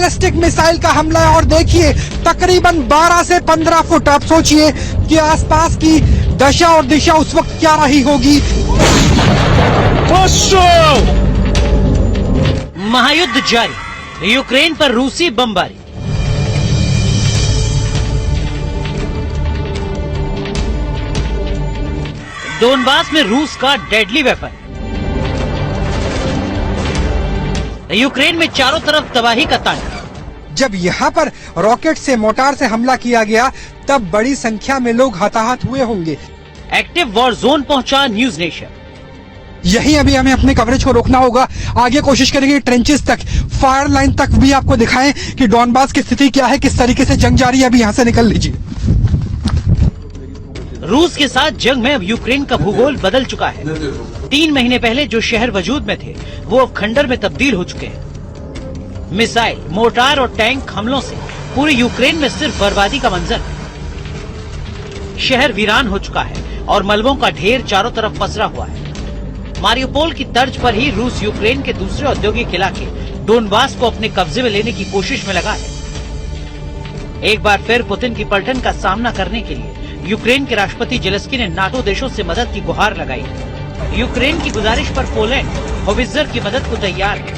Ballistic missile का हमला है और देखिए तकरीबन 12 से 15 फुट। आप सोचिए कि आसपास की दशा और दिशा उस वक्त क्या रही होगी। महायुद्ध जारी, यूक्रेन पर रूसी बमबारी। डोनबास में रूस का डेडली वेपन। यूक्रेन में चारों तरफ तबाही का तांडव। जब यहाँ पर रॉकेट से मोटार से हमला किया गया तब बड़ी संख्या में लोग हताहत हुए होंगे। एक्टिव वॉर जोन पहुंचा न्यूज नेशन। यही अभी हमें अपने कवरेज को रोकना होगा। आगे कोशिश करेंगे ट्रेंचेस तक, फायर लाइन तक भी आपको दिखाएं कि डॉनबास की स्थिति क्या है, किस तरीके से जंग जारी है। अभी यहाँ से निकल लीजिए। रूस के साथ जंग में अब यूक्रेन का भूगोल बदल चुका है। 3 महीने पहले जो शहर वजूद में थे वो अब खंडर में तब्दील हो चुके हैं। मिसाइल, मोर्टार और टैंक हमलों से पूरे यूक्रेन में सिर्फ बर्बादी का मंजर है। शहर वीरान हो चुका है और मलबों का ढेर चारों तरफ पसरा हुआ है। मारियोपोल की तर्ज पर ही रूस यूक्रेन के दूसरे औद्योगिक इलाके डोनबास को अपने कब्जे में लेने की कोशिश में लगा है। एक बार फिर पुतिन की पलटन का सामना करने के लिए यूक्रेन के राष्ट्रपति जेलेंस्की ने नाटो देशों से मदद की गुहार लगाई। यूक्रेन की गुजारिश पर पोलैंड होवित्जर की मदद को तैयार है,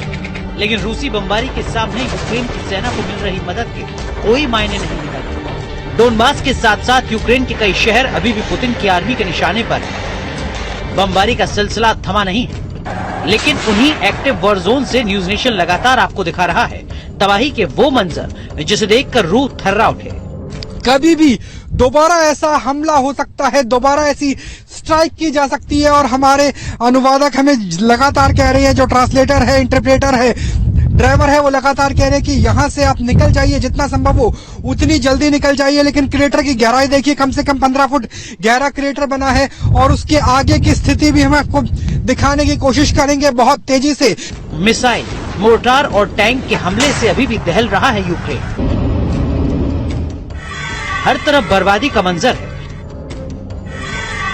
लेकिन रूसी बमबारी के सामने यूक्रेन की सेना को मिल रही मदद के कोई मायने नहीं निकलते। डोनबास के साथ साथ यूक्रेन के कई शहर अभी भी पुतिन की आर्मी के निशाने पर है। बमबारी का सिलसिला थमा नहीं है, लेकिन उन्हीं एक्टिव वॉर जोन से न्यूज नेशन लगातार आपको दिखा रहा है तबाही के वो मंजर जिसे देखकर रूह थर्रा उठे। कभी भी दोबारा ऐसा हमला हो सकता है, दोबारा ऐसी स्ट्राइक की जा सकती है। और हमारे अनुवादक हमें लगातार कह रहे हैं, जो ट्रांसलेटर है, इंटरप्रेटर है, ड्राइवर है, वो लगातार कह रहे हैं कि यहाँ से आप निकल जाइए, जितना संभव हो उतनी जल्दी निकल जाइए। लेकिन क्रेटर की गहराई देखिए, कम से कम 15 फुट गहरा क्रेटर बना है और उसके आगे की स्थिति भी हम आपको दिखाने की कोशिश करेंगे बहुत तेजी से। मिसाइल, मोर्टार और टैंक के हमले से अभी भी दहल रहा है यूक्रेन। हर तरफ बर्बादी का मंजर है।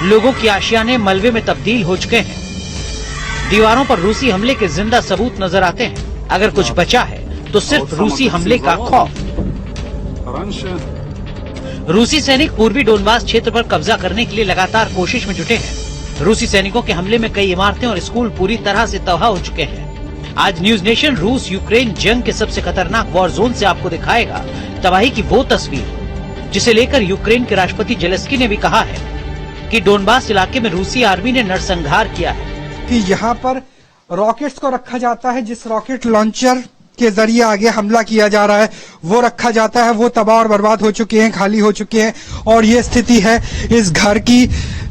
लोगों की आशियाने मलबे में तब्दील हो चुके हैं। दीवारों पर रूसी हमले के जिंदा सबूत नजर आते हैं। अगर कुछ बचा है तो सिर्फ रूसी हमले का खौफ। रूसी सैनिक पूर्वी डोनबास क्षेत्र पर कब्जा करने के लिए लगातार कोशिश में जुटे हैं। रूसी सैनिकों के हमले में कई इमारतें और स्कूल पूरी तरह से तबाह हो चुके हैं। आज न्यूज नेशन रूस यूक्रेन जंग के सबसे खतरनाक वॉर जोन से आपको दिखाएगा तबाही की वो तस्वीर जिसे लेकर यूक्रेन के राष्ट्रपति जेलेंस्की ने भी कहा है कि डोनबास इलाके में रूसी आर्मी ने नरसंहार किया है। कि यहाँ पर रॉकेट्स को रखा जाता है, जिस रॉकेट लॉन्चर के जरिए आगे हमला किया जा रहा है वो रखा जाता है। वो तबाह और बर्बाद हो चुके हैं, खाली हो चुके हैं। और ये स्थिति है इस घर की,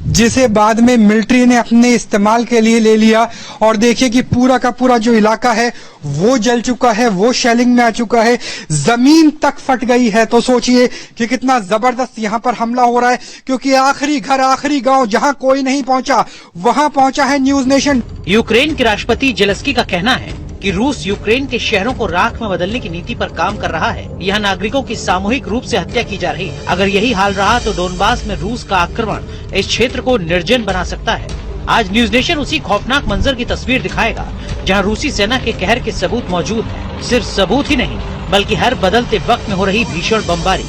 जिसे बाद में मिलिट्री ने अपने इस्तेमाल के लिए ले लिया। और देखिए कि पूरा का पूरा जो इलाका है वो जल चुका है, वो शेलिंग में आ चुका है, जमीन तक फट गई है। तो सोचिए कि कितना जबरदस्त यहाँ पर हमला हो रहा है, क्योंकि आखिरी घर, आखिरी गांव जहां कोई नहीं पहुंचा वहां पहुंचा है न्यूज नेशन। यूक्रेन के राष्ट्रपति जेलेंस्की का कहना है कि रूस यूक्रेन के शहरों को राख में बदलने की नीति पर काम कर रहा है। यहाँ नागरिकों की सामूहिक रूप से हत्या की जा रही है। अगर यही हाल रहा तो डोनबास में रूस का आक्रमण इस क्षेत्र को निर्जन बना सकता है। आज न्यूज नेशन उसी खौफनाक मंजर की तस्वीर दिखाएगा जहाँ रूसी सेना के कहर के सबूत मौजूद है। सिर्फ सबूत ही नहीं बल्कि हर बदलते वक्त में हो रही भीषण बमबारी।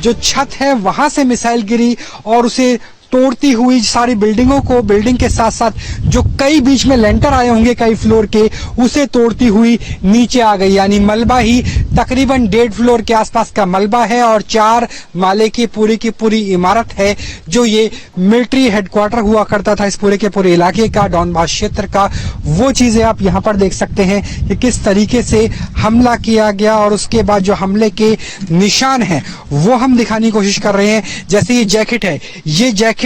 जो छत है वहां से मिसाइल गिरी और उसे तोड़ती हुई सारी बिल्डिंगों को, बिल्डिंग के साथ साथ जो कई बीच में लेंटर आए होंगे कई फ्लोर के, उसे तोड़ती हुई नीचे आ गई। यानी मलबा ही तकरीबन 1.5 फ्लोर के आसपास का मलबा है और 4 माले की पूरी इमारत है, जो ये मिलिट्री हेडक्वार्टर हुआ करता था इस पूरे के पूरे इलाके का, डोनबास क्षेत्र का। वो चीजें आप यहाँ पर देख सकते हैं कि किस तरीके से हमला किया गया और उसके बाद जो हमले के निशान है वो हम दिखाने की कोशिश कर रहे हैं। जैसे ये जैकेट है, ये जैकेट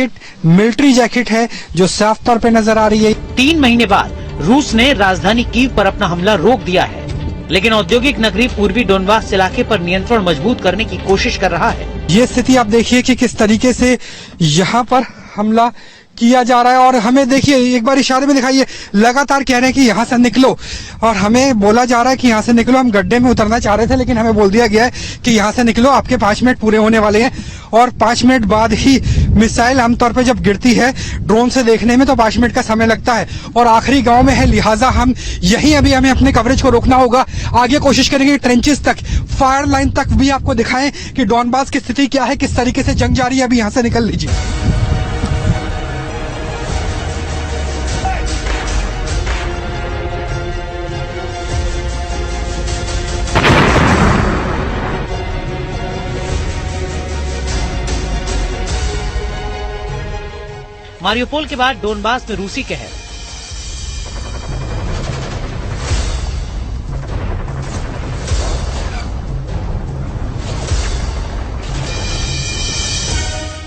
मिलिट्री जैकेट है जो साफ तौर पे नजर आ रही है। 3 महीने बाद रूस ने राजधानी कीव पर अपना हमला रोक दिया है, लेकिन औद्योगिक नगरी पूर्वी डोनबास इलाके पर नियंत्रण मजबूत करने की कोशिश कर रहा है। ये स्थिति आप देखिए कि किस तरीके से यहाँ पर हमला किया जा रहा है। और हमें देखिए एक बार इशारे में दिखाइए, लगातार कह रहे हैं कि यहाँ से निकलो, और हमें बोला जा रहा है कि यहाँ से निकलो। हम गड्ढे में उतरना चाह रहे थे लेकिन हमें बोल दिया गया है कि यहाँ से निकलो, आपके 5 मिनट पूरे होने वाले हैं। और 5 मिनट बाद ही मिसाइल आमतौर पर जब गिरती है ड्रोन से देखने में तो 5 मिनट का समय लगता है, और आखिरी गांव में है, लिहाजा हम यहीं अभी हमें अपने कवरेज को रोकना होगा। आगे कोशिश करेंगे ट्रेंचेस तक, फायर लाइन तक भी आपको दिखाएं कि डॉनबास की स्थिति क्या है, किस तरीके से जंग जारी है। अभी यहाँ से निकल लीजिए। मारियोपोल के बाद डोनबास में रूसी कहर।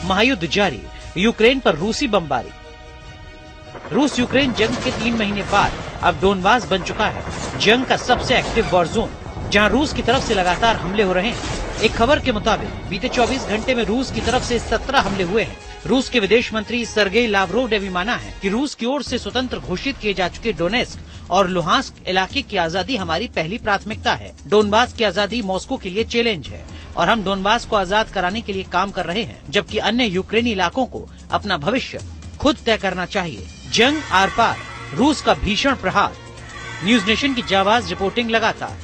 महायुद्ध जारी, यूक्रेन पर रूसी बमबारी। रूस यूक्रेन जंग के 3 महीने बाद अब डोनबास बन चुका है जंग का सबसे एक्टिव वॉर जोन, जहां रूस की तरफ से लगातार हमले हो रहे हैं। एक खबर के मुताबिक बीते 24 घंटे में रूस की तरफ से 17 हमले हुए हैं। रूस के विदेश मंत्री सर्गेई लावरोव ने भी माना है कि रूस की ओर से स्वतंत्र घोषित किए जा चुके डोनेस्क और लुहांस्क इलाके की आजादी हमारी पहली प्राथमिकता है। डोनबास की आजादी मॉस्को के लिए चैलेंज है और हम डोनबास को आजाद कराने के लिए काम कर रहे हैं, जबकि अन्य यूक्रेनी इलाकों को अपना भविष्य खुद तय करना चाहिए। जंग आर पार, रूस का भीषण प्रहार। न्यूज नेशन की जाबाज रिपोर्टिंग लगातार।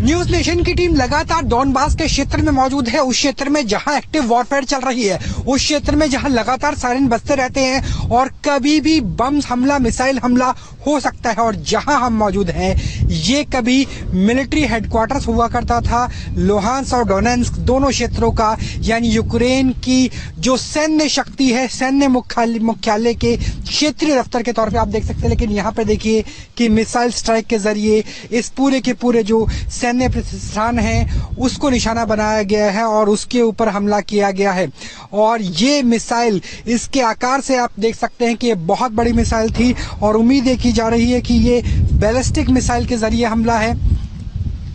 न्यूज नेशन की टीम लगातार डॉनबास के क्षेत्र में मौजूद है, उस क्षेत्र में जहां एक्टिव वॉरफेयर चल रही है, उस क्षेत्र में जहां लगातार सायरन बजते रहते हैं और कभी भी बम हमला, मिसाइल हमला हो सकता है। और जहां हम मौजूद हैं ये कभी मिलिट्री हेडक्वार्टर्स हुआ करता था लुहांस्क और डोनेट्स्क दोनों क्षेत्रों का, यानी यूक्रेन की जो सैन्य शक्ति है, सैन्य मुख्यालय के क्षेत्रीय दफ्तर के तौर पे आप देख सकते हैं। लेकिन यहाँ पे देखिए कि मिसाइल स्ट्राइक के जरिए इस पूरे के पूरे जो सैन्य प्रतिष्ठान है उसको निशाना बनाया गया है और उसके ऊपर हमला किया गया है। और ये मिसाइल, इसके आकार से आप देख सकते हैं कि ये बहुत बड़ी मिसाइल थी और उम्मीद है की जा रही है कि ये बैलिस्टिक मिसाइल के जरिए हमला है,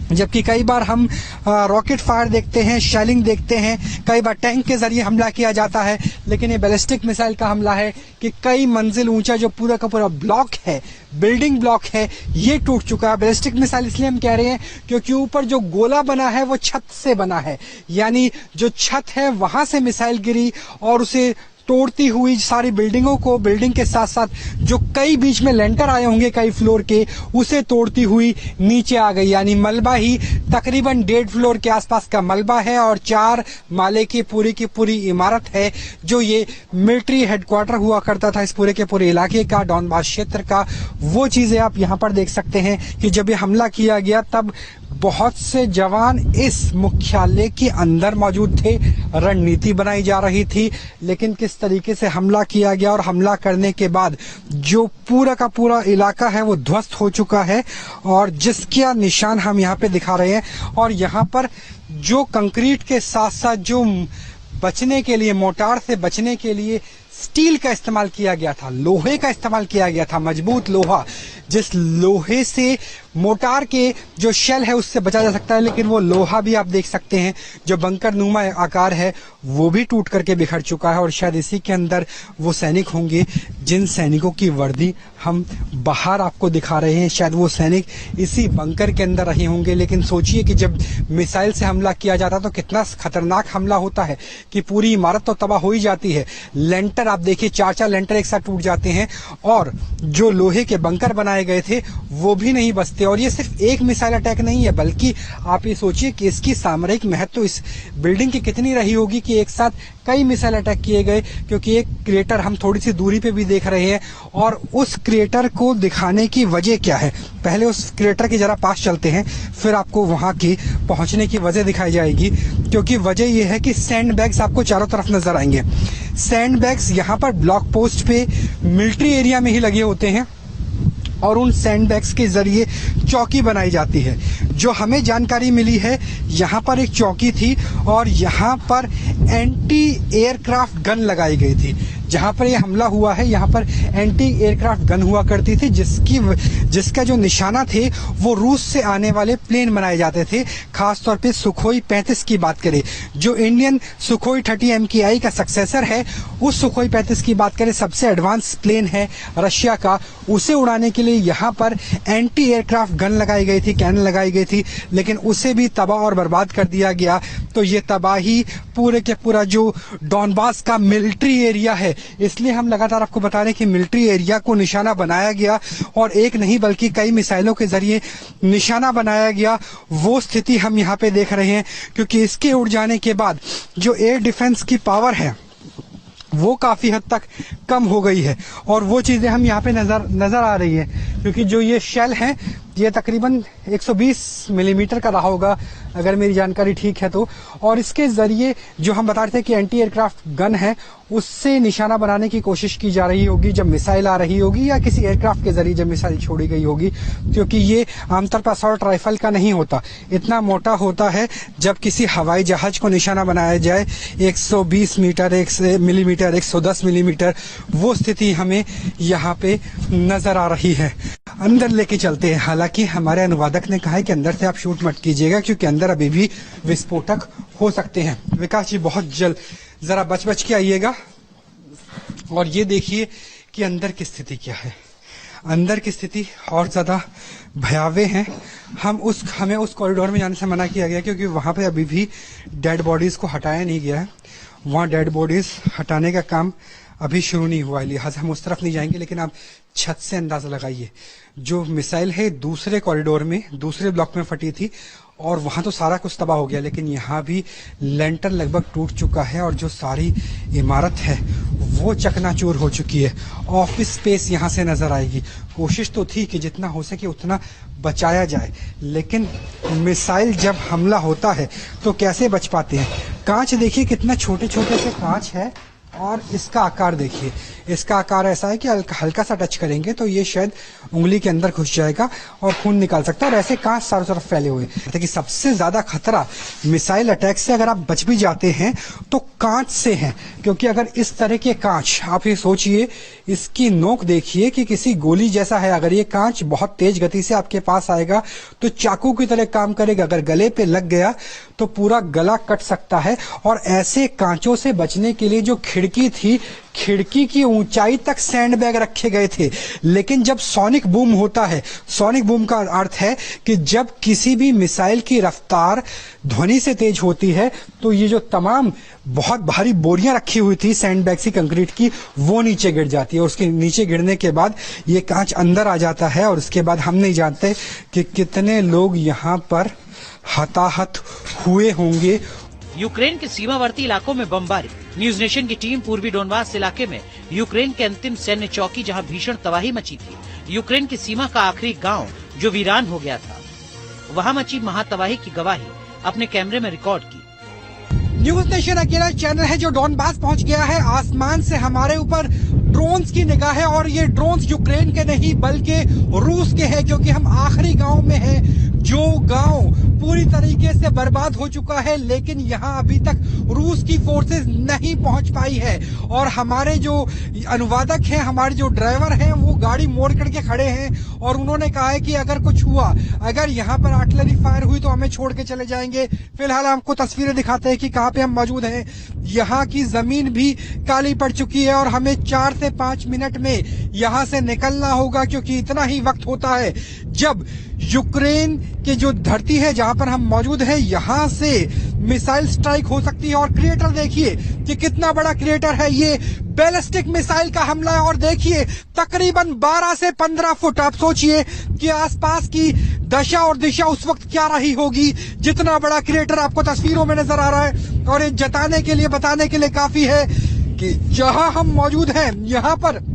जबकि कई बार हम रॉकेट फायर देखते हैं, शेलिंग देखते हैं, कई बार टैंक के जरिए हमला किया जाता है, लेकिन ये बैलिस्टिक मिसाइल का हमला है कि कई मंजिल ऊंचा जो पूरा का पूरा ब्लॉक है, बिल्डिंग ब्लॉक है, ये टूट चुका है। बैलिस्टिक मिसाइल इसलिए हम कह रहे हैं क्योंकि ऊपर जो गोला बना है वो छत से बना है, यानी जो छत है वहां से मिसाइल गिरी और उसे तोड़ती हुई सारी बिल्डिंगों को, बिल्डिंग के साथ साथ जो कई बीच में लेंटर आए होंगे कई फ्लोर के, उसे तोड़ती हुई नीचे आ गई। यानी मलबा ही तकरीबन 1.5 फ्लोर के आसपास का मलबा है और 4 माले की पूरी इमारत है जो ये मिलिट्री हेडक्वार्टर हुआ करता था इस पूरे के पूरे इलाके का, डॉनबास क्षेत्र का। वो चीजें आप यहाँ पर देख सकते हैं कि जब ये हमला किया गया तब बहुत से जवान इस मुख्यालय के अंदर मौजूद थे, रणनीति बनाई जा रही थी, लेकिन किस तरीके से हमला किया गया और हमला करने के बाद जो पूरा का पूरा इलाका है वो ध्वस्त हो चुका है और जिसका निशान हम यहाँ पे दिखा रहे हैं। और यहाँ पर जो कंक्रीट के साथ साथ जो बचने के लिए, मोर्टार से बचने के लिए स्टील का इस्तेमाल किया गया था, लोहे का इस्तेमाल किया गया था, मजबूत लोहा, जिस लोहे से मोर्टार के जो शेल है उससे बचा जा सकता है। लेकिन वो लोहा भी आप देख सकते हैं जो बंकर नुमा आकार है वो भी टूट करके बिखर चुका है और शायद इसी के अंदर वो सैनिक होंगे जिन सैनिकों की वर्दी हम बाहर आपको दिखा रहे हैं। शायद वो सैनिक इसी बंकर के अंदर रहे होंगे। लेकिन सोचिए कि जब मिसाइल से हमला किया जाता तो कितना खतरनाक हमला होता है कि पूरी इमारत तो तबाह हो ही जाती है। लेंटर आप देखिए, 4 लेंटर एक साथ टूट जाते हैं और जो लोहे के बंकर बनाए गए थे वो भी नहीं बचते। और ये सिर्फ एक मिसाइल अटैक नहीं है, बल्कि आप ये सोचिए कि इसकी सामरिक महत्व इस बिल्डिंग की कितनी रही होगी कि एक साथ कई मिसाइल अटैक किए गए। क्योंकि एक क्रेटर हम थोड़ी सी दूरी पे भी देख रहे हैं और उस क्रेटर को दिखाने की वजह क्या है, पहले उस क्रेटर के जरा पास चलते हैं, फिर आपको वहां की पहुंचने की वजह दिखाई जाएगी। क्योंकि वजह यह है कि सैंड बैग्स आपको चारों तरफ नजर आएंगे। सैंड बैग्स यहाँ पर ब्लॉक पोस्ट पे मिलिट्री एरिया में ही लगे होते हैं और उन सैंडबैग्स के जरिए चौकी बनाई जाती है। जो हमें जानकारी मिली है यहाँ पर एक चौकी थी और यहाँ पर एंटी एयरक्राफ्ट गन लगाई गई थी। जहां पर ये हमला हुआ है यहाँ पर एंटी एयरक्राफ्ट गन हुआ करती थी, जिसका जो निशाना थे वो रूस से आने वाले प्लेन बनाए जाते थे। खासतौर पे सुखोई 35 की बात करें, जो इंडियन सुखोई 30 MKI का सक्सेसर है, उस सुखोई 35 की बात करें, सबसे एडवांस प्लेन है रशिया का, उसे उड़ाने के लिए यहाँ पर एंटी एयरक्राफ्ट गन लगाई गई थी, कैनन लगाई गई थी, लेकिन उसे भी तबाह और बर्बाद कर दिया गया। तो ये तबाही पूरे के पूरा जो डॉनबास का मिलिट्री एरिया है, इसलिए हम लगातार आपको बता रहे हैं कि मिलिट्री एरिया को निशाना बनाया गया, और एक नहीं बल्कि कई मिसाइलों के जरिए निशाना बनाया गया। वो स्थिति हम यहाँ पे देख रहे हैं, क्योंकि इसके उड़ जाने के बाद जो एयर डिफेंस की पावर है वो काफी हद तक कम हो गई है, और वो चीजें हम यहाँ पे नजर आ रही है, क्योंकि जो ये शेल है ये तकरीबन 120 मिलीमीटर का रहा होगा अगर मेरी जानकारी ठीक है तो, और इसके जरिए जो हम बता रहे थे कि एंटी एयरक्राफ्ट गन है उससे निशाना बनाने की कोशिश की जा रही होगी जब मिसाइल आ रही होगी, या किसी एयरक्राफ्ट के जरिए जब मिसाइल छोड़ी गई होगी, क्योंकि ये आमतौर पर असॉल्ट राइफल का नहीं होता, इतना मोटा होता है। जब किसी हवाई जहाज को निशाना बनाया जाए 120 मिलीमीटर 110 मिलीमीटर, वो स्थिति हमें यहाँ पे नजर आ रही है। अंदर लेके चलते हैं, हालांकि हमारे अनुवादक ने कहा है कि अंदर से आप शूट मत कीजिएगा, क्योंकि अंदर अभी भी विस्फोटक हो सकते हैं। विकास जी बहुत जल्द जरा बच के आइएगा, और ये देखिए कि अंदर की स्थिति क्या है। अंदर की स्थिति और ज्यादा भयावह है। हमें उस कॉरिडोर में जाने से मना किया गया, क्योंकि वहां पे अभी भी डेड बॉडीज को हटाया नहीं गया है। वहां डेड बॉडीज हटाने का काम अभी शुरू नहीं हुआ है, लिहाजा हम उस तरफ नहीं जाएंगे। लेकिन आप छत से अंदाजा लगाइए, जो मिसाइल है दूसरे कॉरिडोर में, दूसरे ब्लॉक में फटी थी, और वहां तो सारा कुछ तबाह हो गया, लेकिन यहाँ भी लेंटर लगभग टूट चुका है, और जो सारी इमारत है वो चकनाचूर हो चुकी है। ऑफिस स्पेस यहाँ से नजर आएगी। कोशिश तो थी कि जितना हो सके उतना बचाया जाए, लेकिन मिसाइल जब हमला होता है तो कैसे बच पाते हैं। कांच देखिए कितना छोटे छोटे से कांच है, और इसका आकार देखिए, इसका आकार ऐसा है कि हल्का सा टच करेंगे तो ये शायद उंगली के अंदर घुस जाएगा और खून निकाल सकता है, और ऐसे कांच चारों तरफ फैले हुए। देखिए सबसे ज्यादा खतरा मिसाइल अटैक से अगर आप बच भी जाते हैं तो कांच से है, क्योंकि अगर इस तरह के कांच, आप ये सोचिए इसकी नोक देखिए कि किसी गोली जैसा है, अगर ये कांच बहुत तेज गति से आपके पास आएगा तो चाकू की तरह काम करेगा। अगर गले पे लग गया तो पूरा गला कट सकता है। और ऐसे कांचों से बचने के लिए जो खिड़की थी, खिड़की की ऊंचाई तक सैंडबैग रखे गए थे। लेकिन जब सोनिक बूम होता है, सोनिक बूम का अर्थ है कि जब किसी भी मिसाइल की रफ्तार ध्वनि से तेज होती है तो ये जो तमाम बहुत भारी बोरियां रखी हुई थी सैंडबैग सी कंक्रीट की, वो नीचे गिर जाती है, और उसके नीचे गिरने के बाद ये कांच अंदर आ जाता है, और उसके बाद हम नहीं जानते कि कितने लोग यहाँ पर हताहत हुए होंगे। यूक्रेन के सीमावर्ती इलाकों में बमबारी। न्यूज नेशन की टीम पूर्वी डोनबास इलाके में यूक्रेन के अंतिम सैन्य चौकी, जहां भीषण तबाही मची थी, यूक्रेन की सीमा का आखिरी गांव जो वीरान हो गया था, वहां मची महातबाही की गवाही अपने कैमरे में रिकॉर्ड की। न्यूज नेशन अकेला चैनल है जो डॉनबास पहुंच गया है। आसमान से हमारे ऊपर ड्रोन्स की निगाह है, और ये ड्रोन्स यूक्रेन के नहीं बल्कि रूस के हैं, क्योंकि हम आखिरी गांव में हैं, जो गांव पूरी तरीके से बर्बाद हो चुका है, लेकिन यहां अभी तक रूस की फोर्सेस नहीं पहुंच पाई है। और हमारे जो अनुवादक हैं, हमारे जो ड्राइवर हैं, वो गाड़ी मोड़ करके खड़े हैं, और उन्होंने कहा है कि अगर कुछ हुआ, अगर यहाँ पर आर्टिलरी फायर हुई तो हमें छोड़ के चले जाएंगे। फिलहाल आपको तस्वीरें दिखाते हैं कि कहाँ पे हम मौजूद हैं। यहाँ की जमीन भी काली पड़ चुकी है, और हमें 4 से 5 मिनट में यहाँ से निकलना होगा, क्योंकि इतना ही वक्त होता है जब यूक्रेन की जो धरती है जहां पर हम मौजूद हैं, यहां से मिसाइल स्ट्राइक हो सकती है। और क्रिएटर देखिए कि कितना बड़ा क्रिएटर है, ये बैलिस्टिक मिसाइल का हमला है, और देखिए तकरीबन 12 से 15 फुट। आप सोचिए कि आसपास की दशा और दिशा उस वक्त क्या रही होगी। जितना बड़ा क्रिएटर आपको तस्वीरों में नजर आ रहा है, और ये जताने के लिए, बताने के लिए काफी है कि जहां हम मौजूद हैं यहाँ पर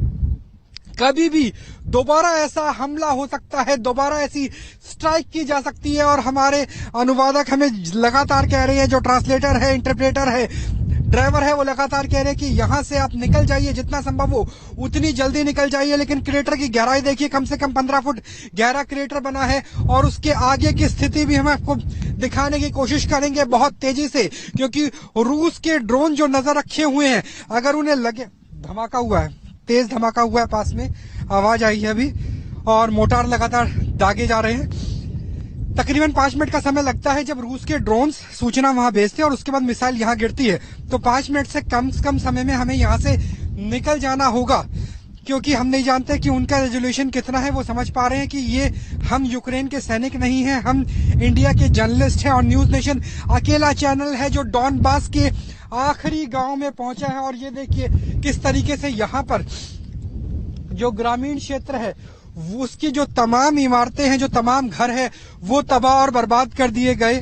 कभी भी दोबारा ऐसा हमला हो सकता है, दोबारा ऐसी स्ट्राइक की जा सकती है। और हमारे अनुवादक हमें लगातार कह रहे हैं, जो ट्रांसलेटर है, इंटरप्रेटर है, ड्राइवर है, वो लगातार कह रहे हैं कि यहाँ से आप निकल जाइए, जितना संभव हो उतनी जल्दी निकल जाइए। लेकिन क्रेटर की गहराई देखिए, कम से कम 15 फुट गहरा क्रेटर बना है, और उसके आगे की स्थिति भी हम आपको दिखाने की कोशिश करेंगे बहुत तेजी से, क्योंकि रूस के ड्रोन जो नजर रखे हुए हैं, अगर उन्हें लगे धमाका हुआ है, तेज धमाका हुआ है, पास में आवाज आई है अभी, और मोटार लगातार दागे जा रहे हैं। तकरीबन 5 मिनट का समय लगता है जब रूस के ड्रोन्स सूचना वहां भेजते हैं और उसके बाद मिसाइल यहां गिरती है। तो 5 मिनट से कम समय में हमें यहां से निकल जाना होगा, क्योंकि हम नहीं जानते कि उनका रेजोल्यूशन कितना है। वो समझ पा रहे हैं कि ये हम यूक्रेन के सैनिक नहीं हैं, हम इंडिया के जर्नलिस्ट हैं और न्यूज नेशन अकेला चैनल है जो डॉनबास के आखिरी गांव में पहुंचा है। और ये देखिए किस तरीके से यहाँ पर जो ग्रामीण क्षेत्र है उसकी जो तमाम इमारतें हैं, जो तमाम घर है, वो तबाह और बर्बाद कर दिए गए।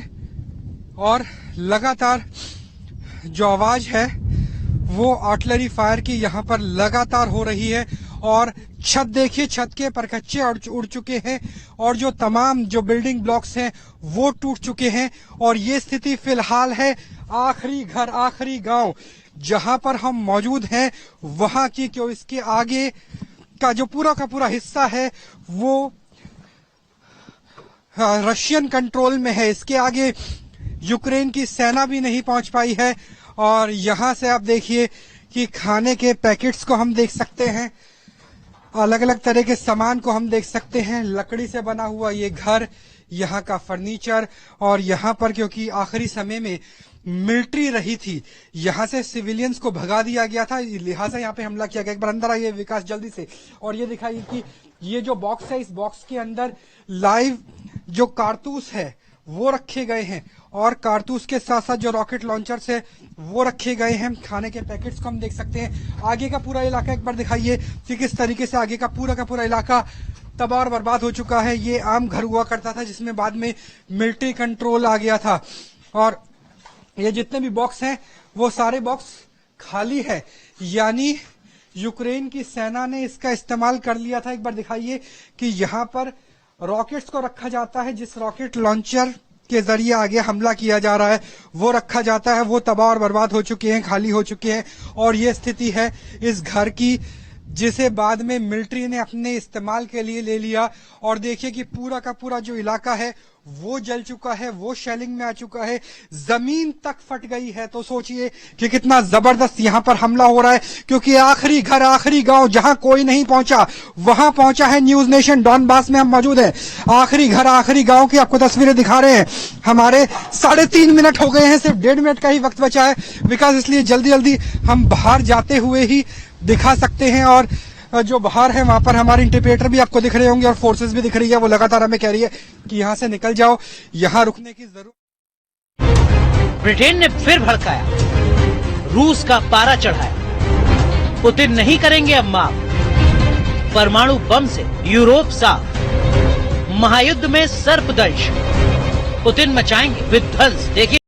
और लगातार जो आवाज है वो आर्टिलरी फायर की यहाँ पर लगातार हो रही है। और छत देखिए, छत के परखच्चे उड़ चुके हैं और जो तमाम जो बिल्डिंग ब्लॉक्स हैं वो टूट चुके हैं। और ये स्थिति फिलहाल है आखिरी घर, आखिरी गांव जहां पर हम मौजूद हैं वहां की। क्यों इसके आगे का जो पूरा का पूरा हिस्सा है वो रशियन कंट्रोल में है। इसके आगे यूक्रेन की सेना भी नहीं पहुंच पाई है। और यहां से आप देखिए कि खाने के पैकेट्स को हम देख सकते हैं, अलग अलग तरह के सामान को हम देख सकते हैं, लकड़ी से बना हुआ ये घर, यहाँ का फर्नीचर। और यहाँ पर क्योंकि आखिरी समय में मिलिट्री रही थी, यहाँ से सिविलियंस को भगा दिया गया था, लिहाजा यहाँ पे हमला किया गया। एक बार अंदर आइए विकास जल्दी से। और ये दिखाइए कि ये जो बॉक्स है, इस बॉक्स के अंदर लाइव जो कारतूस है वो रखे गए हैं और कारतूस के साथ साथ जो रॉकेट लॉन्चर्स है वो रखे गए हैं। खाने के पैकेट्स को हम देख सकते हैं। आगे का पूरा इलाका एक बार दिखाइए कि किस तरीके से आगे का पूरा इलाका तबाह और बर्बाद हो चुका है। ये आम घर हुआ करता था जिसमें बाद में मिलिट्री कंट्रोल आ गया था। और ये जितने भी बॉक्स हैं वो सारे बॉक्स खाली है, यानी यूक्रेन की सेना ने इसका इस्तेमाल कर लिया था। एक बार दिखाइए कि यहाँ पर रॉकेट्स को रखा जाता है, जिस रॉकेट लॉन्चर के जरिए आगे हमला किया जा रहा है वो रखा जाता है। वो तबाह और बर्बाद हो चुके हैं, खाली हो चुके हैं। और ये स्थिति है इस घर की, जिसे बाद में मिलिट्री ने अपने इस्तेमाल के लिए ले लिया। और देखिए कि पूरा का पूरा जो इलाका है वो जल चुका है, वो शेलिंग में आ चुका है, जमीन तक फट गई है। तो सोचिए कि कितना जबरदस्त यहाँ पर हमला हो रहा है, क्योंकि आखिरी घर, आखिरी गांव जहां कोई नहीं पहुंचा वहां पहुंचा है न्यूज नेशन। डॉनबास में हम मौजूद हैं। आखिरी घर, आखिरी गांव की आपको तस्वीरें दिखा रहे हैं। हमारे 3.5 मिनट हो गए हैं, सिर्फ 1.5 मिनट का ही वक्त बचा है विकास, इसलिए जल्दी जल्दी हम बाहर जाते हुए ही दिखा सकते हैं। और जो बाहर है वहां पर हमारे इंटरप्रेटर भी आपको दिख रहे होंगे और फोर्सेस भी दिख रही है, वो लगातार हमें कह रही है कि यहां से निकल जाओ, यहां रुकने की जरूरत। ब्रिटेन ने फिर भड़काया, रूस का पारा चढ़ाया, पुतिन नहीं करेंगे अब माफ, परमाणु बम से यूरोप साफ, महायुद्ध में सर्पदंश, पुतिन मचाएंगे विध्वंस। देखिए